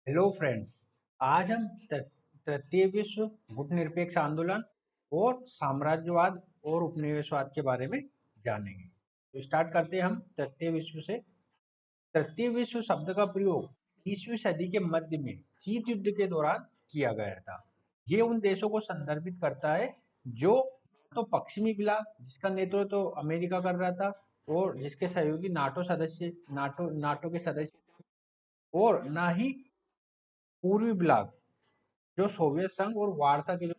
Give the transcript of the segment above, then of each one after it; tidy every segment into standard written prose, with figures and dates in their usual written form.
Hello friends. आज हम तृतीय विश्व गुटनिरपेक्ष आंदोलन और साम्राज्यवाद और उपनिवेशवाद के बारे में जानेंगे। तो स्टार्ट करते हैं हम तृतीय विश्व से। तृतीय विश्व शब्द का प्रयोग 20वीं सदी के मध्य में शीत युद्ध के दौरान किया गया था। ये उन देशों को संदर्भित करता है जो तो पश्चिमी ब्लॉक जिसका नेतृत्व तो अमेरिका कर रहा था और जिसके सहयोगी नाटो के सदस्य और ना ही पूर्वी ब्लॉक जो सोवियत संघ और वार्ता के जो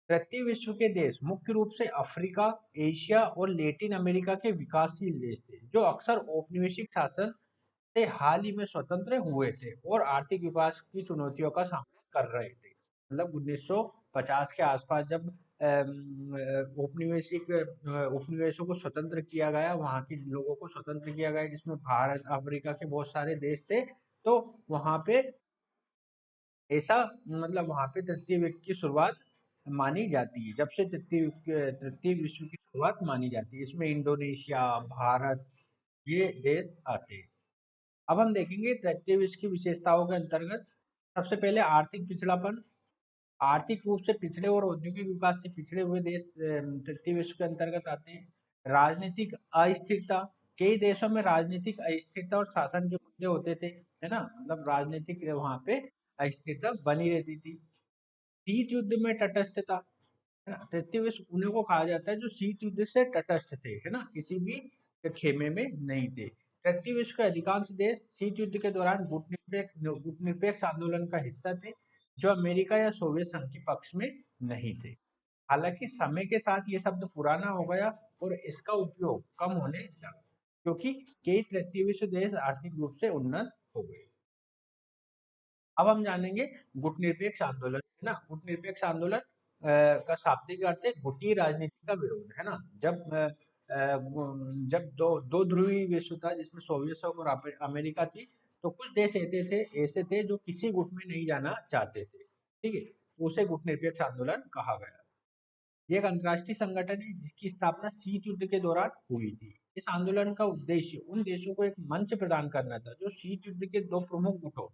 तृतीय विश्व के देश मुख्य रूप से अफ्रीका, एशिया और लैटिन अमेरिका के विकासशील देश थे, जो अक्सर औपनिवेशिक शासन से हाल ही में स्वतंत्र हुए थे और आर्थिक विकास की चुनौतियों का सामना कर रहे थे। मतलब 1950 के आसपास जब उपनिवेशों को स्वतंत्र किया गया, वहाँ के लोगों को स्वतंत्र किया गया, जिसमें भारत, अफ्रीका के बहुत सारे देश थे। तो वहाँ पे ऐसा मतलब वहाँ पे तृतीय विश्व की शुरुआत मानी जाती है। जब से तृतीय विश्व की शुरुआत मानी जाती है, इसमें इंडोनेशिया, भारत ये देश आते हैं। अब हम देखेंगे तृतीय विश्व की विशेषताओं के अंतर्गत सबसे पहले आर्थिक पिछड़ापन। आर्थिक रूप से पिछड़े और औद्योगिक विकास से पिछड़े हुए देश तृतीय विश्व के अंतर्गत आते हैं। राजनीतिक अस्थिरता, कई देशों में राजनीतिक अस्थिरता और शासन के मुद्दे होते थे, है ना। मतलब राजनीतिक वहां पे अस्थिरता बनी रहती थी। शीत युद्ध में तटस्थता, है ना। तृतीय विश्व उन्हीं को कहा जाता है जो शीत युद्ध से तटस्थ थे, है ना, किसी भी खेमे में नहीं थे। तृतीय विश्व के अधिकांश देश शीत युद्ध के दौरान गुटनिरपेक्ष आंदोलन का हिस्सा थे, जो अमेरिका या सोवियत संघ के पक्ष में नहीं थे। हालांकि समय के साथ ये शब्द पुराना हो गया और इसका उपयोग कम होने लगा, क्योंकि कई तृतीय विश्व देश आर्थिक रूप से उन्नत हो गए। अब हम जानेंगे गुटनिरपेक्ष आंदोलन, है ना। गुटनिरपेक्ष आंदोलन का शाब्दिक अर्थ है गुटी राजनीति का विरोध, है ना। जब दो ध्रुवीय विश्व था जिसमें सोवियत संघ और अमेरिका थी, तो कुछ देश ऐसे थे जो किसी गुट में नहीं जाना चाहते थे, ठीक है। तो उसे गुटनिरपेक्ष आंदोलन कहा गया। ये एक अंतर्राष्ट्रीय संगठन है जिसकी स्थापना शीत युद्ध के दौरान हुई थी। इस आंदोलन का उद्देश्य उन देशों को एक मंच प्रदान करना था जो शीत युद्ध के दो प्रमुख गुटों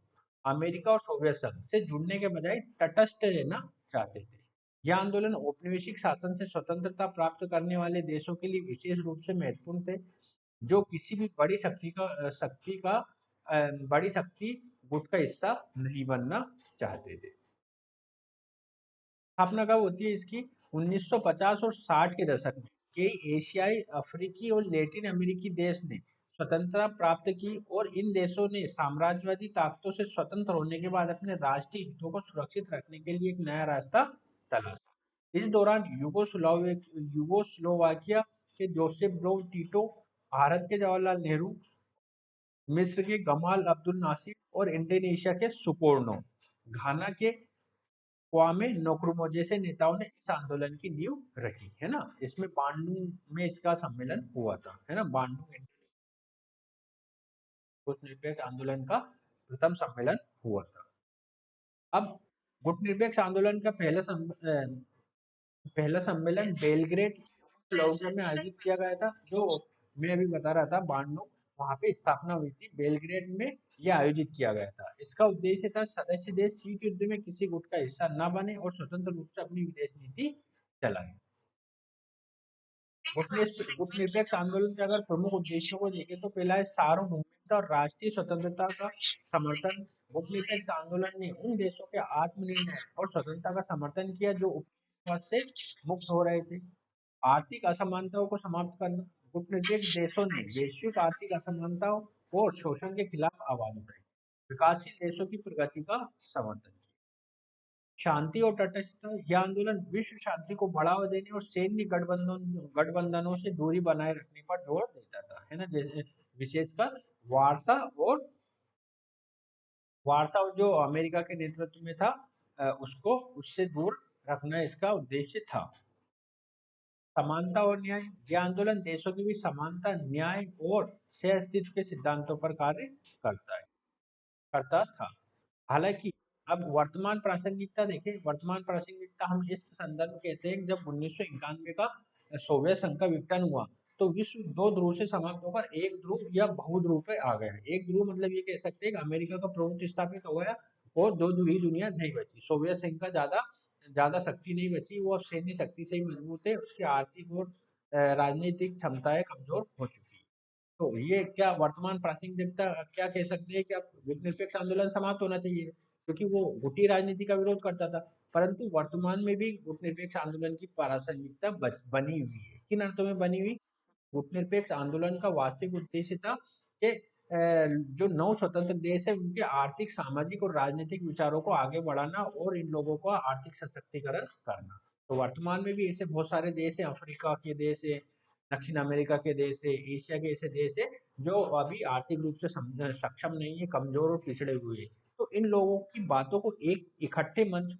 अमेरिका और सोवियत संघ से जुड़ने के बजाय तटस्थ रहना चाहते थे। यह आंदोलन औपनिवेशिक शासन से स्वतंत्रता प्राप्त करने वाले देशों के लिए विशेष रूप से महत्वपूर्ण थे, जो किसी भी बड़ी शक्ति गुट का हिस्सा नहीं बनना चाहते थे। स्थापना कब होती है इसकी? 1950 और 60 के दशक में कई एशियाई, अफ्रीकी और लैटिन अमेरिकी देश ने स्वतंत्रता प्राप्त की और इन देशों ने साम्राज्यवादी ताकतों से स्वतंत्र होने के बाद अपने राष्ट्रीय हितों को सुरक्षित रखने के लिए एक नया रास्ता तलाशा। इस दौरान यूगोस्लोवाकिया के जोसेफ ब्रोज टीटो, भारत के जवाहरलाल नेहरू, मिस्र के गमाल अब्दुल नासिर और इंडोनेशिया के सुकोर्णो, घाना के क्वामे नक्रुमो जैसे नेताओं ने इस आंदोलन की नींव रखी, है ना। इसमें बांडू में इसका सम्मेलन हुआ था, है ना। बांडू गुटनिरपेक्ष आंदोलन का प्रथम सम्मेलन हुआ था। अब गुटनिरपेक्ष आंदोलन का पहला सम्मेलन बेलग्रेड यूगोस्लाविया में आयोजित किया गया था, जो मैं अभी बता रहा था, बांडू वहां पे स्थापना हुई थी, बेलग्रेड में यह आयोजित किया गया था। इसका उद्देश्य था सदस्य देश शीत युद्ध में किसी गुट का हिस्सा न बने और स्वतंत्र रूप से अपनी विदेश नीति चलाए। गुटनिरपेक्ष आंदोलन के अगर प्रमुख उद्देश्यों को देखें तो पहला है सार्वभौमिकता और राष्ट्रीय स्वतंत्रता का समर्थन। गुटनिरपेक्ष आंदोलन ने उन देशों के आत्मनिर्णय और स्वतंत्रता का समर्थन किया जो उपनिवेशवाद से मुक्त हो रहे थे। आर्थिक असमानताओं को समाप्त करना, गुटनिरपेक्ष देशों ने वैश्विक आर्थिक असमानताओं और शोषण के खिलाफ आवाज उठाई। विकासशील देशों की प्रगति का समर्थन किया। शांति और तटस्थता, यह आंदोलन विश्व शांति को बढ़ावा देने और सैन्य गठबंधनों से दूरी बनाए रखने पर जोर देता था, है ना। जैसे विशेषकर वार्सा और जो अमेरिका के नेतृत्व में था, उसको उससे दूर रखना इसका उद्देश्य था। समानता और न्याय, यह आंदोलन देशों के बीच समानता, न्याय और सह अस्तित्व के सिद्धांतों पर कार्य करता था। हालांकि अब वर्तमान प्रासंगिकता देखें। वर्तमान प्रासंगिकता हम इस संदर्भ में कहते हैं जब 1991 का सोवियत संघ का विघटन हुआ, तो विश्व दो ध्रुव से समाप्त होकर एक ध्रुव या बहुध्रुव पे आ गया। एक ध्रुव मतलब ये कह सकते हैं कि अमेरिका का प्रभुत्व स्थापित हो गया और दो ध्रुवीय दुनिया नहीं बची। सोवियत संघ का ज्यादा ज्यादा शक्ति नहीं बची, वो अब सैन्य शक्ति से ही मजबूत है, उसकी आर्थिक और राजनीतिक क्षमताएं कमजोर हो चुकी है। तो ये क्या वर्तमान प्रासंगिकता क्या कह सकते हैं कि अब गुटनिरपेक्ष आंदोलन समाप्त होना चाहिए, क्योंकि वो गुटी राजनीति का विरोध करता था। परंतु वर्तमान में भी गुटनिरपेक्ष आंदोलन की प्रासंगिकता बनी हुई है। किन अर्थों में बनी हुई? गुटनिरपेक्ष आंदोलन का वास्तविक उद्देश्य था कि जो नव स्वतंत्र देश है उनके आर्थिक, सामाजिक और राजनीतिक विचारों को आगे बढ़ाना और इन लोगों का आर्थिक सशक्तिकरण करना। तो वर्तमान में भी ऐसे बहुत सारे देश हैं, अफ्रीका के देश है, दक्षिण अमेरिका के देश है, एशिया के ऐसे देश है जो अभी आर्थिक रूप से सक्षम नहीं है, कमजोर और पिछड़े हुए हैं। तो इन लोगों की बातों को एक इकट्ठे मंच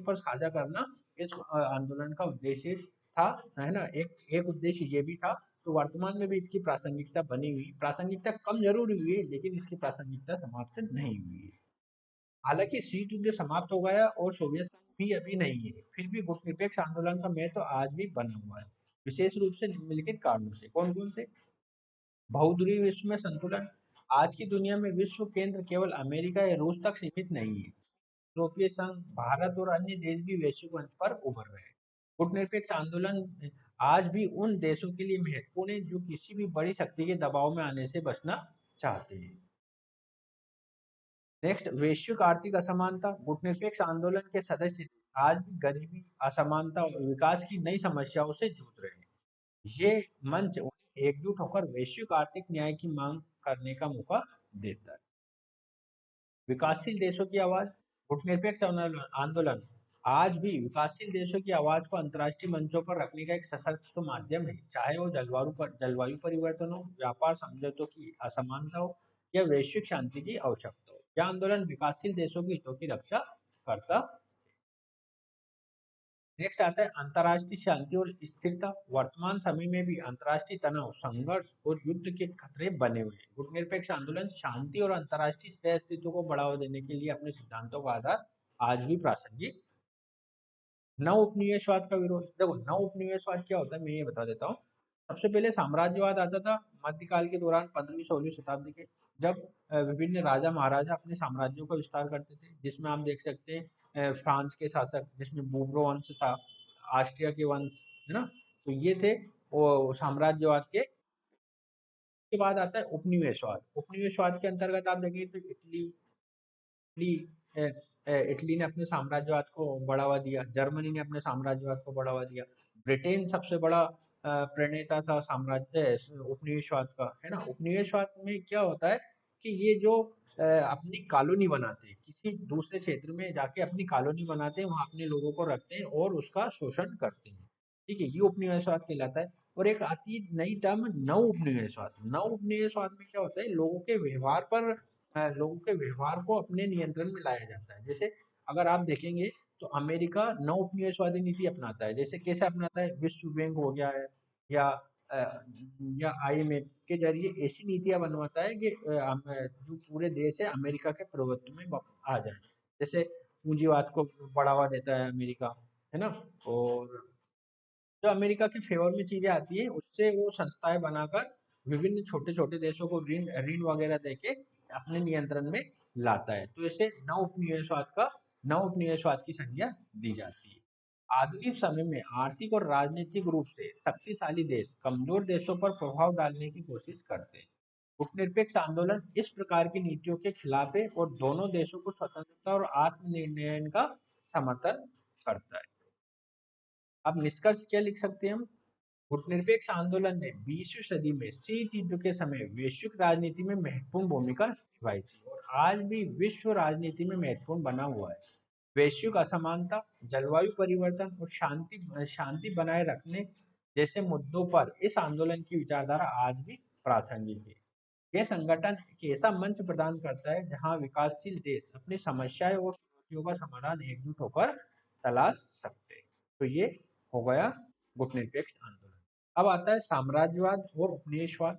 पर साझा करना इस आंदोलन का उद्देश्य था, है ना। एक एक उद्देश्य ये भी था। तो वर्तमान में भी इसकी प्रासंगिकता बनी हुई, प्रासंगिकता कम जरूर हुई है लेकिन इसकी प्रासंगिकता समाप्त नहीं हुई है। हालांकि शीत युद्ध समाप्त हो गया और सोवियत संघ भी अभी नहीं है, फिर भी गुटनिरपेक्ष आंदोलन का महत्व तो आज भी बना हुआ है, विशेष रूप से निम्नलिखित कारणों से। कौन कौन से? बहुध्रुवीय विश्व में संतुलन। आज की दुनिया में विश्व केंद्र केवल अमेरिका या रूस तक सीमित नहीं है। यूरोपीय संघ, भारत और अन्य देश भी वैश्विक मंच पर उभर रहे हैं। गुटनिरपेक्ष आंदोलन आज भी उन देशों के लिए महत्वपूर्ण है जो किसी भी बड़ी शक्ति के दबाव में आने से बचना चाहते हैं। नेक्स्ट, वैश्विक आर्थिक असमानता। गुटनिरपेक्ष आंदोलन के सदस्य आज भी गरीबी, असमानता और विकास की नई समस्याओं से जूझ रहे हैं। ये मंच उन्हें एकजुट होकर वैश्विक आर्थिक न्याय की मांग करने का मौका देता है। विकासशील देशों की आवाज। गुटनिरपेक्ष आंदोलन आज भी विकासशील देशों की आवाज को अंतर्राष्ट्रीय मंचों पर रखने का एक सशक्त माध्यम है, चाहे वो जलवायु परिवर्तन हो, व्यापार समझौतों की असमानता हो या वैश्विक शांति की आवश्यकता हो। यह आंदोलन विकासशील देशों के हितों की रक्षा करता। नेक्स्ट आता है अंतर्राष्ट्रीय शांति और स्थिरता। वर्तमान समय में भी अंतर्राष्ट्रीय तनाव, संघर्ष और युद्ध के खतरे बने हुए हैं। गुटनिरपेक्ष आंदोलन शांति और अंतर्राष्ट्रीय सह अस्तित्व को बढ़ावा देने के लिए अपने सिद्धांतों का आधार आज भी प्रासंगिक। नव उपनिवेशवाद का विरोध। देखो, नव उपनिवेशवाद क्या होता है मैं ये बता देता हूँ। सबसे पहले साम्राज्यवाद आता था मध्यकाल के दौरान, 15वीं 16वीं शताब्दी के, जब विभिन्न राजा महाराजा अपने साम्राज्यों का विस्तार करते थे, जिसमें आप देख सकते हैं फ्रांस के शासक जिसमें बूर्बो वंश था, ऑस्ट्रिया के वंश, है ना। तो ये थे वो साम्राज्यवाद के बाद आता है उपनिवेशवाद। उपनिवेशवाद के अंतर्गत आप देखेंगे तो इटली अ, इटली ने अपने साम्राज्यवाद को बढ़ावा दिया, जर्मनी ने अपने साम्राज्यवाद को बढ़ावा दिया, ब्रिटेन सबसे बड़ा प्रणेता था उपनिवेशवाद का, है ना। उपनिवेशवाद में क्या होता है कि ये जो अपनी कॉलोनी बनाते हैं, किसी दूसरे क्षेत्र में जाके अपनी कॉलोनी बनाते हैं, वहां अपने लोगों को रखते हैं और उसका शोषण करते हैं। ठीक है, ये उपनिवेशवाद कहलाता है। और एक आती है नई टर्म, नव उपनिवेशवाद। नव उपनिवेशवाद में क्या होता है, लोगों के व्यवहार को अपने नियंत्रण में लाया जाता है। जैसे अगर आप देखेंगे तो अमेरिका नव उपनिवेशवादी नीति अपनाता है। जैसे कैसे अपनाता है? विश्व बैंक हो गया है या या आईएमएफ के जरिए ऐसी नीतियां बनवाता है कि जो पूरे देश है अमेरिका के प्रभुत्व में आ जाए। जैसे पूंजीवाद को बढ़ावा देता है अमेरिका, है ना। और जो अमेरिका के फेवर में चीजें आती है उससे वो संस्थाएं बनाकर विभिन्न छोटे छोटे देशों को ऋण ऋण वगैरह देके अपने नियंत्रण में लाता है। तो इसे नव उपनिवेशवाद की संज्ञा दी जाती है। आधुनिक समय में आर्थिक और राजनीतिक रूप से शक्तिशाली देश कमजोर देशों पर प्रभाव डालने की कोशिश करते हैं। गुटनिरपेक्ष आंदोलन इस प्रकार की नीतियों के खिलाफ है और दोनों देशों को स्वतंत्रता और आत्मनिर्णय का समर्थन करता है। अब निष्कर्ष क्या लिख सकते हैं हम? गुटनिरपेक्ष आंदोलन ने 20वीं सदी में शीत युद्ध के समय वैश्विक राजनीति में महत्वपूर्ण भूमिका निभाई थी और आज भी विश्व राजनीति में महत्वपूर्ण बना हुआ है। वैश्विक असमानता, जलवायु परिवर्तन और शांति शांति बनाए रखने जैसे मुद्दों पर इस आंदोलन की विचारधारा आज भी प्रासंगिक है। यह संगठन एक ऐसा मंच प्रदान करता है जहां विकासशील देश अपनी समस्याएं और चुनौतियों का समाधान एकजुट होकर तलाश सकते हैं। तो ये हो गया गुटनिरपेक्ष आंदोलन। अब आता है साम्राज्यवाद और उपनिवेशवाद।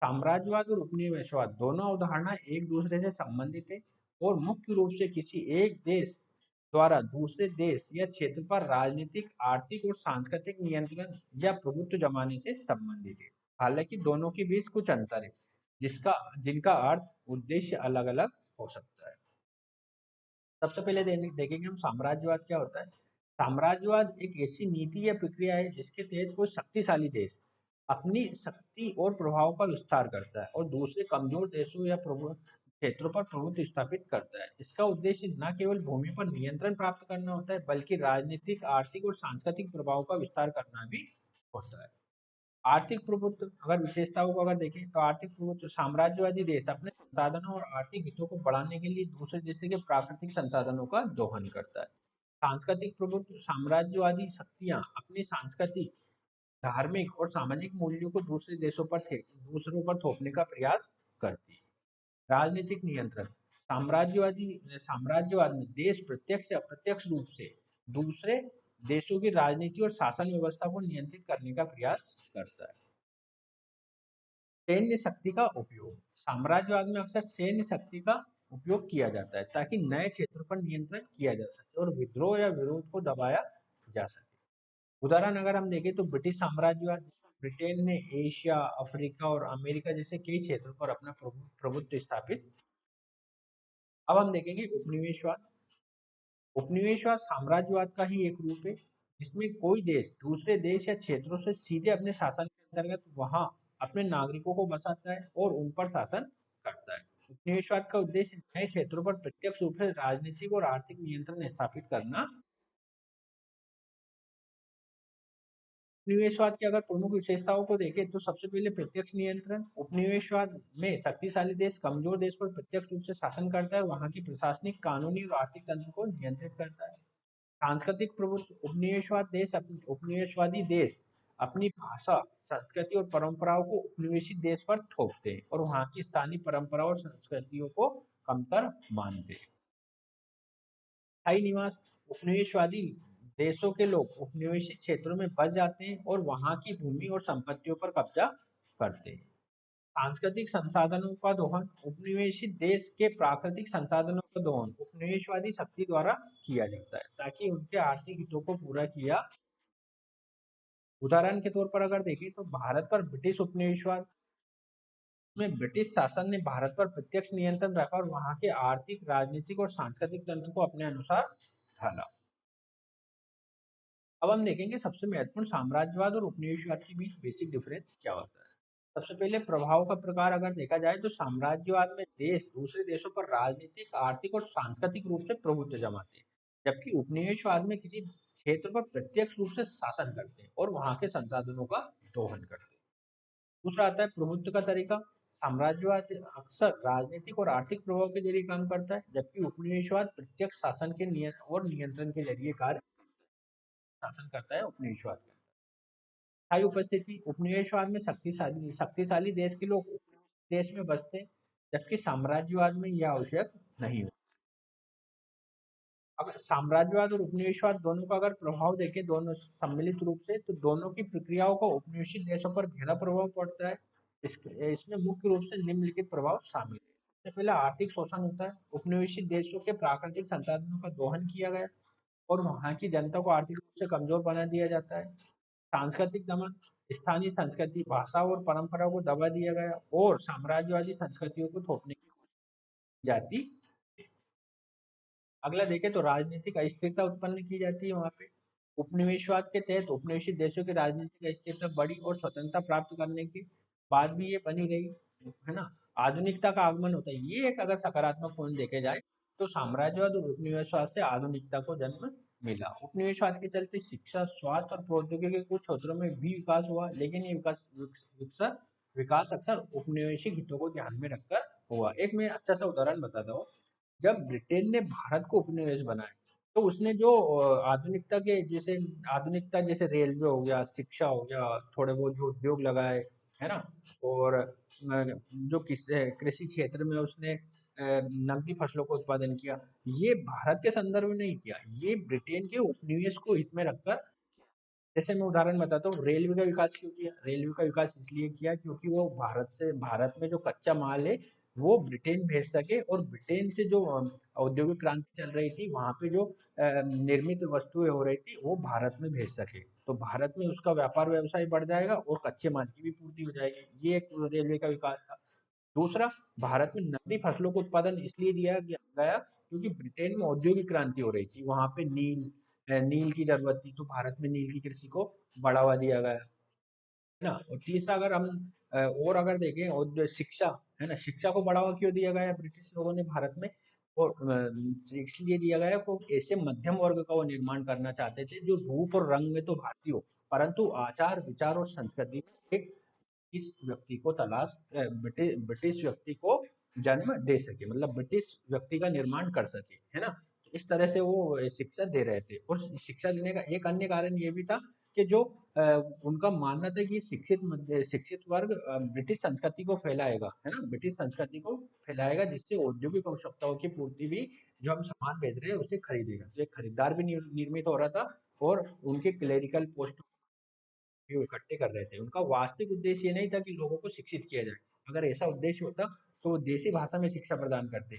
साम्राज्यवाद और उपनिवेशवाद दोनों अवधारणा एक दूसरे से संबंधित है और मुख्य रूप से किसी एक देश द्वारा दूसरे देश या क्षेत्र पर राजनीतिक, आर्थिक और सांस्कृतिक नियंत्रण या प्रभुत्व जमाने से संबंधित है। हालांकि दोनों के बीच कुछ अंतर है, जिसका जिनका अर्थ उद्देश्य अलग-अलग हो सकता है। सबसे पहले देखेंगे हम साम्राज्यवाद क्या होता है। साम्राज्यवाद एक ऐसी नीति या प्रक्रिया है जिसके तहत कोई शक्तिशाली देश अपनी शक्ति और प्रभाव का विस्तार करता है और दूसरे कमजोर देशों या प्रभु क्षेत्रों पर प्रभुत्व स्थापित करता है। इसका उद्देश्य न केवल भूमि पर नियंत्रण प्राप्त करना होता है, बल्कि राजनीतिक, आर्थिक और सांस्कृतिक प्रभाव का विस्तार करना भी होता है। आर्थिक प्रभुत्व अगर विशेषताओं को अगर देखें तो आर्थिक प्रभुत्व साम्राज्यवादी देश अपने संसाधनों और आर्थिक हितों को बढ़ाने के लिए दूसरे देश के प्राकृतिक संसाधनों का दोहन करता है। सांस्कृतिक प्रभुत्व साम्राज्यवादी शक्तियां अपनी सांस्कृतिक, धार्मिक और सामाजिक मूल्यों को दूसरों पर थोपने का प्रयास करती है। राजनीतिक नियंत्रण साम्राज्यवादी साम्राज्यवाद में देश प्रत्यक्ष या अप्रत्यक्ष रूप से दूसरे देशों की राजनीति और शासन व्यवस्था को नियंत्रित करने का प्रयास करता है। सैन्य शक्ति का उपयोग साम्राज्यवाद में अक्सर सैन्य शक्ति का उपयोग किया जाता है ताकि नए क्षेत्र पर नियंत्रण किया जा सके और विद्रोह या विरोध को दबाया जा सके। उदाहरण अगर हम देखें तो ब्रिटिश साम्राज्यवाद, ब्रिटेन ने एशिया, अफ्रीका और अमेरिका जैसे कई क्षेत्रों पर अपना प्रभुत्व स्थापित। अब हम देखेंगे उपनिवेशवाद। उपनिवेशवाद साम्राज्यवाद का ही एक रूप है जिसमें कोई देश दूसरे देश या क्षेत्रों से सीधे अपने शासन के अंतर्गत वहां अपने नागरिकों को बसाता है और उन पर शासन करता है। उपनिवेशवाद का उद्देश्य नए क्षेत्रों पर प्रत्यक्ष रूप से राजनीतिक और आर्थिक नियंत्रण स्थापित करना। उपनिवेशवाद की अगर प्रमुख विशेषताओं को देखें तो सबसे पहले प्रत्यक्ष नियंत्रण। उपनिवेशवाद में शक्तिशाली देश कमजोर देश पर प्रत्यक्ष रूप से शासन करता है, वहां की प्रशासनिक, कानूनी और आर्थिक तंत्र को नियंत्रित करता है। सांस्कृतिक प्रभुत्व उपनिवेशवादी देश अपनी भाषा, संस्कृति और परंपराओं को उपनिवेशित देश पर थोपते हैं और वहां की स्थानीय परंपरा और संस्कृतियों को कमतर मानते हैं। स्थायी निवास उपनिवेशवादी देशों के लोग उपनिवेशित क्षेत्रों में बस जाते हैं और वहां की भूमि और संपत्तियों पर कब्जा करते हैं। सांस्कृतिक संसाधनों का दोहन उपनिवेशित देश के प्राकृतिक संसाधनों का दोहन उपनिवेशवादी शक्ति द्वारा किया जाता है ताकि उनके आर्थिक हितों को पूरा किया। उदाहरण के तौर पर अगर देखें तो भारत पर ब्रिटिश उपनिवेशवाद में ब्रिटिश शासन ने भारत पर प्रत्यक्ष नियंत्रण रखा और वहां के आर्थिक, राजनीतिक और सांस्कृतिक तंत्र को अपने अनुसार ढाला। अब हम देखेंगे सबसे महत्वपूर्ण साम्राज्यवाद और उपनिवेशवाद के बीच बेसिक डिफरेंस क्या होता है। सबसे पहले प्रभाव का प्रकार अगर देखा जाए तो साम्राज्यवाद में देश दूसरे देशों पर राजनीतिक, आर्थिक और सांस्कृतिक रूप से प्रभुत्व जमाते हैं, जबकि उपनिवेशवाद में किसी क्षेत्र पर प्रत्यक्ष रूप से शासन करते हैं और वहां के संसाधनों का दोहन करते हैं। दूसरा आता है प्रभुत्व का तरीका। साम्राज्यवाद अक्सर राजनीतिक और आर्थिक प्रभाव के जरिए काम करता है, जबकि उपनिवेशवाद प्रत्यक्ष शासन के नियंत्रण के जरिए कार्य शासन करता है। उपनिवेशवाद के स्थायी उपस्थिति उपनिवेशवाद में शक्तिशाली शक्तिशाली देश के लोग देश में बसते हैं, जबकि साम्राज्यवाद में यह आवश्यक नहीं हो। अगर साम्राज्यवाद और उपनिवेशवाद दोनों का अगर प्रभाव देखें दोनों सम्मिलित रूप से तो दोनों की प्रक्रियाओं का उपनिवेशित देशों पर गहरा प्रभाव पड़ता है। इसमें मुख्य रूप से निम्नलिखित प्रभाव शामिल है। सबसे पहला आर्थिक शोषण होता है। उपनिवेशित देशों के प्राकृतिक संसाधनों का दोहन किया गया और वहां की जनता को आर्थिक रूप से कमजोर बना दिया जाता है। सांस्कृतिक दमन स्थानीय संस्कृति, भाषा और परंपरा को दबा दिया गया और साम्राज्यवादी संस्कृतियों को थोपने की जाती। अगला देखें तो राजनीतिक अस्थिरता उत्पन्न की जाती है वहां पे। उपनिवेशवाद के तहत उपनिवेशित देशों की राजनीतिक अस्थिरता बड़ी और स्वतंत्रता प्राप्त करने के बाद भी ये बनी रही, है ना। आधुनिकता का आगमन होता है, ये एक अगर सकारात्मक पॉइंट देखे जाए तो साम्राज्यवाद और उपनिवेशवाद से आधुनिकता को जन्म मिला। उपनिवेशवाद के चलते शिक्षा, स्वास्थ्य और प्रौद्योगिकी के कुछ क्षेत्रों में भी विकास हुआ, लेकिन ये विकास विकास अक्सर उपनिवेशिक हितों को ध्यान में रखकर हुआ। एक मैं अच्छा सा उदाहरण बताता हूँ। जब ब्रिटेन ने भारत को उपनिवेश बनाया तो उसने जो आधुनिकता जैसे रेलवे हो गया, शिक्षा हो गया, थोड़े बहुत जो उद्योग लगाए, है ना। और जो कृषि क्षेत्र में उसने नकदी फसलों का उत्पादन किया, ये भारत के संदर्भ में नहीं किया, ये ब्रिटेन के उपनिवेश को हित में रखकर। जैसे मैं उदाहरण बताता हूँ, रेलवे का विकास क्यों किया। रेलवे का विकास इसलिए किया क्योंकि वो भारत में जो कच्चा माल है वो ब्रिटेन भेज सके और ब्रिटेन से जो औद्योगिक क्रांति चल रही थी वहां पे जो निर्मित वस्तुएं हो रही थी वो भारत में भेज सके। तो भारत में उसका व्यापार व्यवसाय बढ़ जाएगा और कच्चे माल की भी पूर्ति हो जाएगी। ये एक रेलवे का विकास था। दूसरा, भारत में नकदी फसलों का उत्पादन इसलिए दिया गया क्योंकि ब्रिटेन में औद्योगिक क्रांति हो रही थी, वहां पे नील की जरूरत थी, तो भारत में नील की कृषि को बढ़ावा दिया गया, है ना। और तीसरा, अगर हम और अगर देखें, और जो शिक्षा है ना, शिक्षा को बढ़ावा क्यों दिया गया है ब्रिटिश लोगों ने भारत में, और इसलिए दिया गया को ऐसे मध्यम वर्ग का वो निर्माण करना चाहते थे जो रूप और रंग में तो भारतीय हो, परंतु आचार विचार और संस्कृति में एक इस व्यक्ति को ब्रिटिश व्यक्ति को जन्म दे सके, मतलब ब्रिटिश व्यक्ति का निर्माण कर सके, है ना। तो इस तरह से वो शिक्षा दे रहे थे। और शिक्षा देने का एक अन्य कारण ये भी था कि जो अ, उनका मानना था कि शिक्षित वर्ग ब्रिटिश संस्कृति को फैलाएगा, है ना, ब्रिटिश संस्कृति को फैलाएगा, जिससे औद्योगिक आवश्यकताओं की पूर्ति भी, जो हम सामान भेज रहे हैं उसे खरीदेगा, तो एक खरीदार भी निर्मित हो रहा था। और उनके क्लेरिकल पोस्ट जो इकट्ठे कर रहे थे, उनका वास्तविक उद्देश्य ये नहीं था कि लोगों को शिक्षित किया जाए। अगर ऐसा उद्देश्य होता तो वो देसी भाषा में शिक्षा प्रदान करते,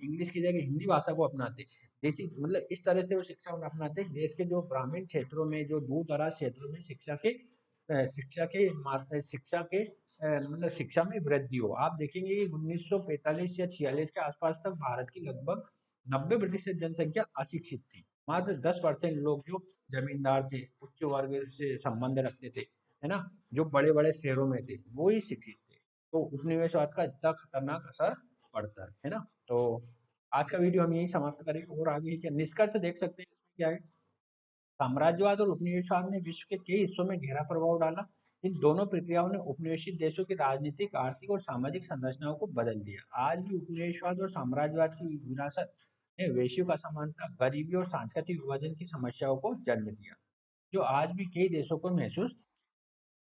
इंग्लिश की जगह हिंदी भाषा को अपनाते, देसी मतलब इस तरह से वो शिक्षा अपनाते। देश के जो ग्रामीण क्षेत्रों में, जो दूर दराज क्षेत्रों में शिक्षा के मतलब शिक्षा में वृद्धि हो। आप देखेंगे कि 1945 या 46 के आसपास तक भारत की लगभग 90% जनसंख्या अशिक्षित थी। मात्र 10% लोग जो जमींदार थे, उच्च वर्ग से संबंध रखते थे, है ना, जो बड़े-बड़े शहरों में थे, वो ही शिक्षित थे। तो उपनिवेशवाद का इतना खतरनाक असर पड़ता है ना? तो आज का वीडियो हम यहीं समाप्त करेंगे, और आगे क्या निष्कर्ष देख सकते हैं इसमें क्या है। साम्राज्यवाद और उपनिवेशवाद ने विश्व के कई हिस्सों में गहरा प्रभाव डाला। इन दोनों प्रक्रियाओं ने उपनिवेशित देशों की राजनीतिक, आर्थिक और सामाजिक संरचनाओं को बदल दिया। आज भी उपनिवेशवाद और साम्राज्यवाद की विरासत ने वैश्विक असमानता, गरीबी और सांस्कृतिक विभाजन की समस्याओं को जन्म दिया, जो आज भी कई देशों को महसूस।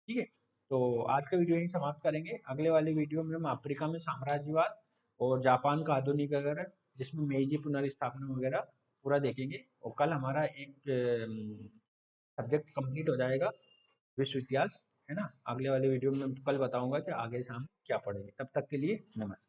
ठीक है, तो आज का वीडियो यहीं समाप्त करेंगे। अगले वाले वीडियो में हम अफ्रीका में साम्राज्यवाद और जापान का आधुनिकीकरण, जिसमें मेiji पुनर्स्थापना वगैरह पूरा देखेंगे। और कल हमारा एक सब्जेक्ट कंप्लीट हो जाएगा, विश्व इतिहास, है ना। अगले वाले वीडियो में मैं कल बताऊंगा कि आगे से हम क्या पढ़ेंगे। तब तक के लिए नमस्कार।